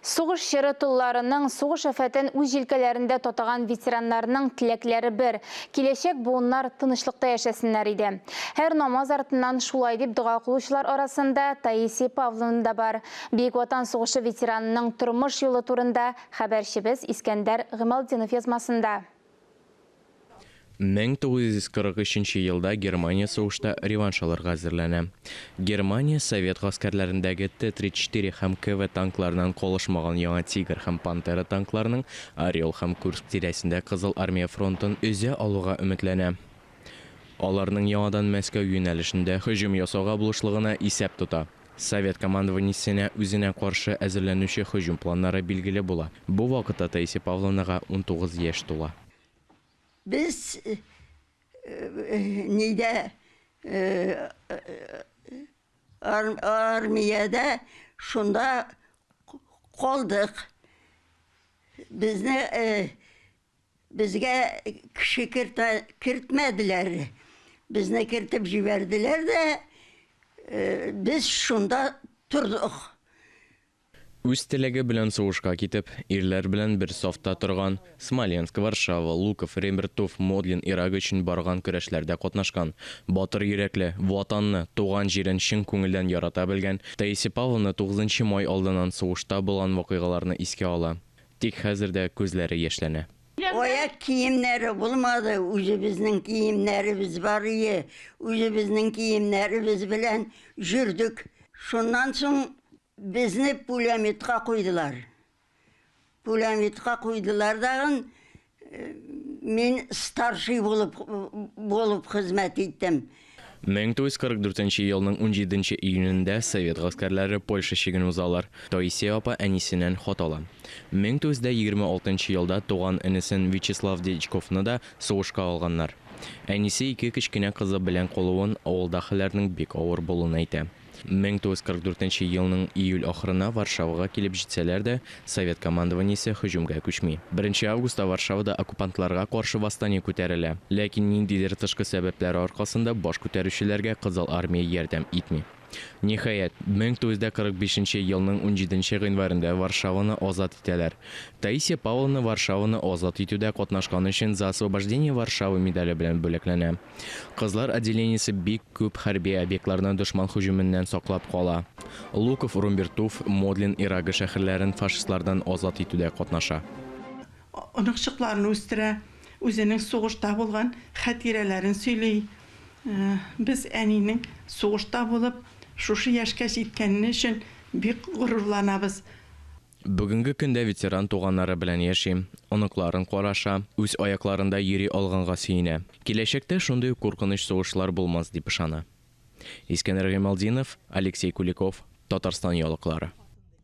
Сугыш шері тұлларының сугыш афатын үз жилкелерінде тотаған ветеранларының тілеклері бір. Келешек буыннар тынышлықта яшасыннар иде. Her намаз артынан шулай деп дұға қылушылар арасында Таисия Павловна да бар. Бейік Ватан сугышы ветеранының тұрмыш жолы турында хабаршыбыз Искендер Гымалдинов язмасында. 1943 елда Германия соғышта реванш алырга әзерләнә. Германия Совет гаскәрләрендәге Т-34 һәм КВ танкларынан колышмаган яңа Тигр һәм Пантера танкларының Орел һәм Курск тирәсендә Кызыл армия фронтын өзә алуга өметләнә. Аларның яңадан Мәскәү юнәлешендә һөҗүм ясауга булышлыгына исәп тота. Совет командованиесенә үзенә каршы әзерләнүче һөҗүм планнары билгеле була. Бу вакытта Таисия Павловнага 19 яшь тула. Biz nide armiyada şunda kaldık. Bizge kişi kirtmediler. Bizne kirtip jiverdiler de biz şunda durduk. Үз теләге белән сугышка китеп, ирләр белән бер сафта торган Смоленск, Варшава, Луков, Рембертов, Модлин, Ирак өчен барган көрәшләрдә катнашкан. Батыр йөрәкле, ватанны, туган җирен чын күңелдән ярата белгән Таисия Павловна 9 май алдыннан сугышта булган вакыйгаларны искә ала. Тик хәзердә күзләре яшьләнә. Oyak kiyimleri bulmadı. Ucu bizning kiyimlerimiz var iyi. Ucu bizning kiyimlerimiz bilen jürdük. Şundan soň bizni pulemyotga koydular. Pulemyotga koydular dagın men starший bolup hizmet ettim. 1944 елның 17 июнендә Совет гаскәрләре Польша чиген узалар. Таисия апа әнисеннән хат ала. 1926 елда туган энесен Вячеслав Дечковны да сугышка алганнар. Әнисе 2 кечкенә кызы белән калуын авылдагыларның бик авыр булуын әйтә. 1944 елның июль ахырына Варшавага килеп җитсәләр дә, Совет командованиесе һөҗүмгә күчми. 1 августта Варшавада оккупантларга каршы восстание күтәрелә. Ләкин ниндидер тышкы сәбәпләр аркасында баш күтәрүчеләргә Кызыл армия ярдәм итми. Ниһаять, 1945 елның 17 гыйнварында Варшаваны азат итәләр. Таисия Павловна Варшаваны азат итүдә катнашкан өчен за освобождение Варшавы медале белән бүләкләнә. Кызлар отделениесе бик күп хәрби объектларны дошман һөҗүменнән саклап кала. Луков, Рембертов, Модлин, Ирак шәһәрләрен фашистлардан азат итүдә катнаша. Оныкчыкларны үстерә, үзенең сугышта булган хатирәләрен сөйли. Без әнинең сугышта булып шушы яшькә җиткәне өчен бик горурланабыз. Бүгенге көндә ветеран туганнары белән яши, оныкларын караша, үз аякларында йөри алганга сөенә. Киләчәктә шундый куркыныч сугышлар булмас дип ышана. Искендер Гымалдинов, Алексей Куликов, Татарстан ялыклары.